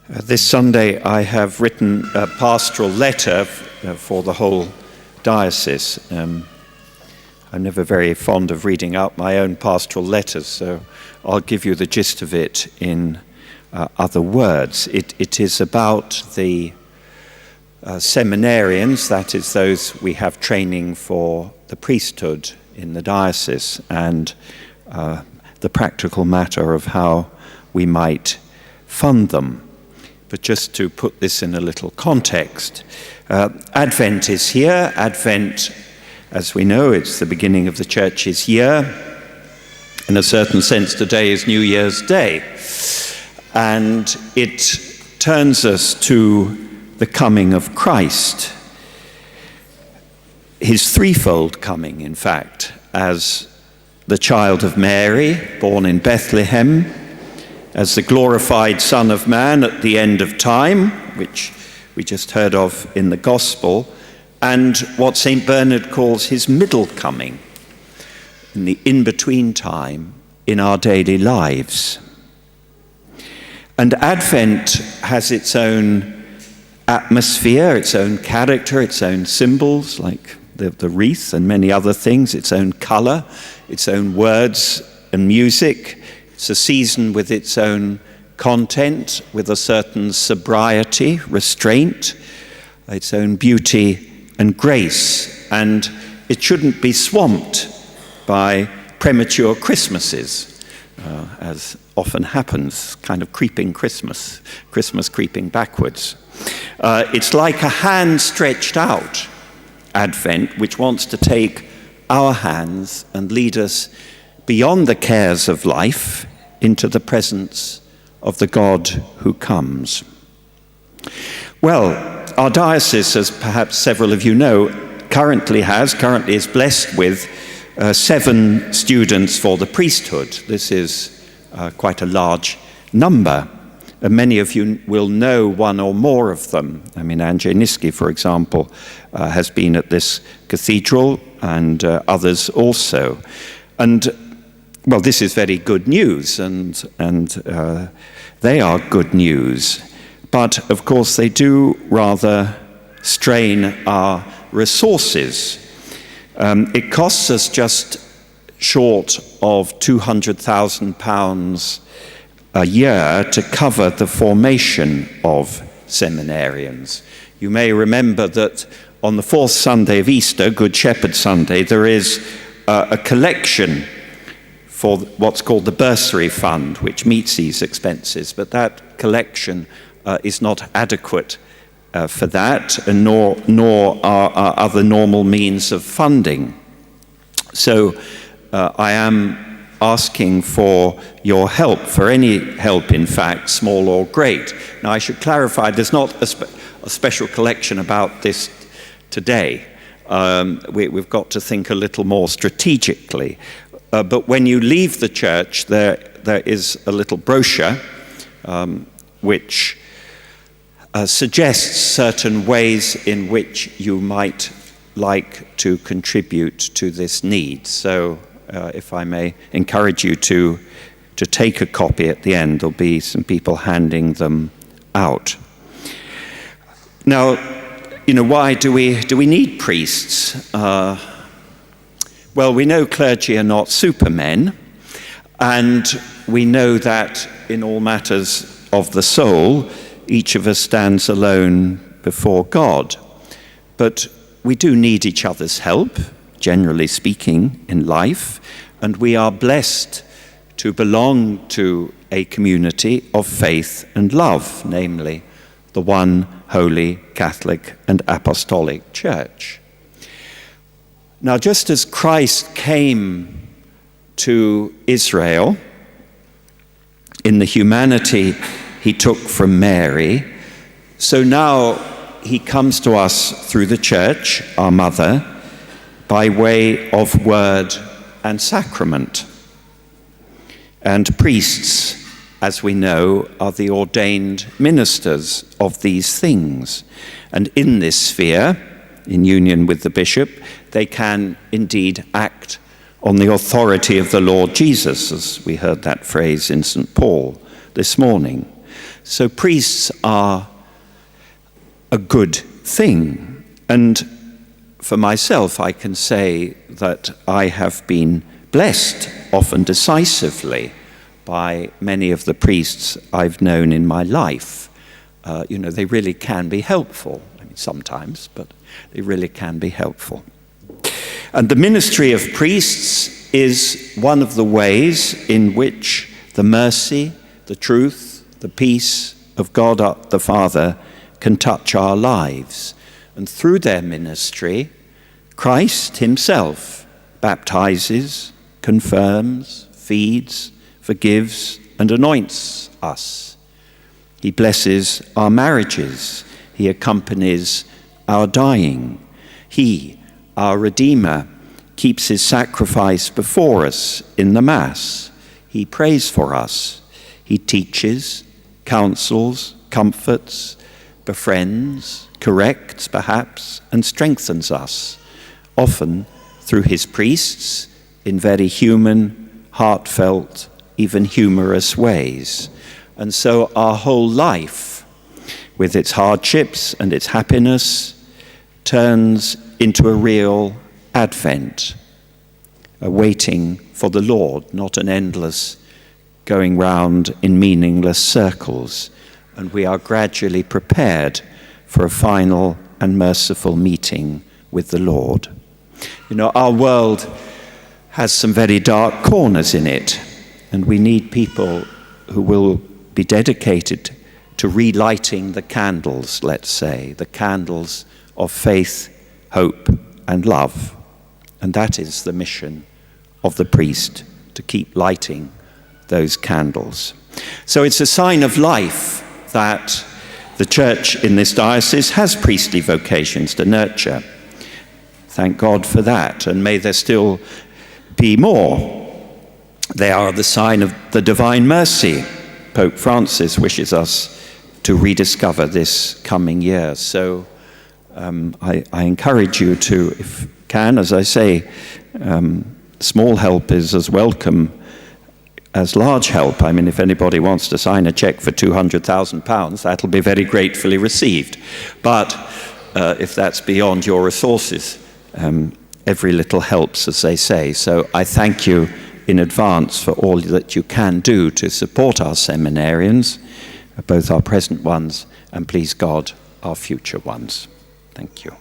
This Sunday I have written a pastoral letter for the whole diocese. I'm never very fond of reading out my own pastoral letters, so I'll give you the gist of it in other words. It is about the seminarians, that is those we have training for the priesthood in the diocese, and the practical matter of how we might fund them. But just to put this in a little context, Advent is here. Advent, as we know, it's the beginning of the Church's year. In a certain sense, today is New Year's Day. And it turns us to the coming of Christ. His threefold coming, in fact, as the child of Mary, born in Bethlehem, as the glorified Son of Man at the end of time, which we just heard of in the Gospel, and what St. Bernard calls his middle coming, in the in-between time in our daily lives. And Advent has its own atmosphere, its own character, its own symbols, like the wreath and many other things, its own colour, its own words and music. It's a season with its own content, with a certain sobriety, restraint, its own beauty and grace. And it shouldn't be swamped by premature Christmases, as often happens, kind of creeping Christmas creeping backwards. It's like a hand stretched out, Advent, which wants to take our hands and lead us beyond the cares of life into the presence of the God who comes. Well, our diocese, as perhaps several of you know, currently is blessed with 7 students for the priesthood. This is quite a large number. Many of you will know one or more of them. I mean, Andrzej Niski, for example, has been at this cathedral, and others also. And well, this is very good news, and they are good news. But, of course, they do rather strain our resources. It costs us just short of £200,000 a year to cover the formation of seminarians. You may remember that on the 4th Sunday of Easter, Good Shepherd Sunday, there is a collection for what's called the bursary fund, which meets these expenses, but that collection is not adequate for that, and nor are other normal means of funding. So I am asking for your help, for any help, in fact, small or great. Now, I should clarify, there's not a special collection about this today. We've got to think a little more strategically. But when you leave the church, there is a little brochure which suggests certain ways in which you might like to contribute to this need. So if I may encourage you to take a copy at the end, there'll be some people handing them out. Now, why do we need priests? Well, we know clergy are not supermen, and we know that in all matters of the soul, each of us stands alone before God. But we do need each other's help, generally speaking, in life, and we are blessed to belong to a community of faith and love, namely the one holy Catholic and Apostolic Church. Now, just as Christ came to Israel in the humanity he took from Mary, so now he comes to us through the Church, our mother, by way of word and sacrament. And priests, as we know, are the ordained ministers of these things. And in this sphere, in union with the bishop, they can indeed act on the authority of the Lord Jesus, as we heard that phrase in St. Paul this morning. So priests are a good thing. And for myself, I can say that I have been blessed, often decisively, by many of the priests I've known in my life. They really can be helpful. I mean, sometimes, but they really can be helpful. And the ministry of priests is one of the ways in which the mercy, the truth, the peace of God the Father can touch our lives. And through their ministry, Christ himself baptizes, confirms, feeds, forgives, and anoints us. He blesses our marriages. He accompanies our dying. He, our Redeemer, keeps his sacrifice before us in the Mass. He prays for us. He teaches, counsels, comforts, befriends, corrects perhaps, and strengthens us, often through his priests in very human, heartfelt, even humorous ways. And so our whole life, with its hardships and its happiness, turns into a real Advent, a waiting for the Lord, not an endless going round in meaningless circles. And we are gradually prepared for a final and merciful meeting with the Lord. Our world has some very dark corners in it, and we need people who will be dedicated to relighting the candles, let's say, the candles of faith, hope, and love. And that is the mission of the priest, to keep lighting those candles. So it's a sign of life that the church in this diocese has priestly vocations to nurture. Thank God for that, and may there still be more. They are the sign of the divine mercy Pope Francis wishes us to rediscover this coming year. So I encourage you to, if you can, as I say, small help is as welcome as large help. I mean, if anybody wants to sign a cheque for £200,000, that'll be very gratefully received. But if that's beyond your resources, every little helps, as they say. So I thank you in advance for all that you can do to support our seminarians, both our present ones and, please God, our future ones. Thank you.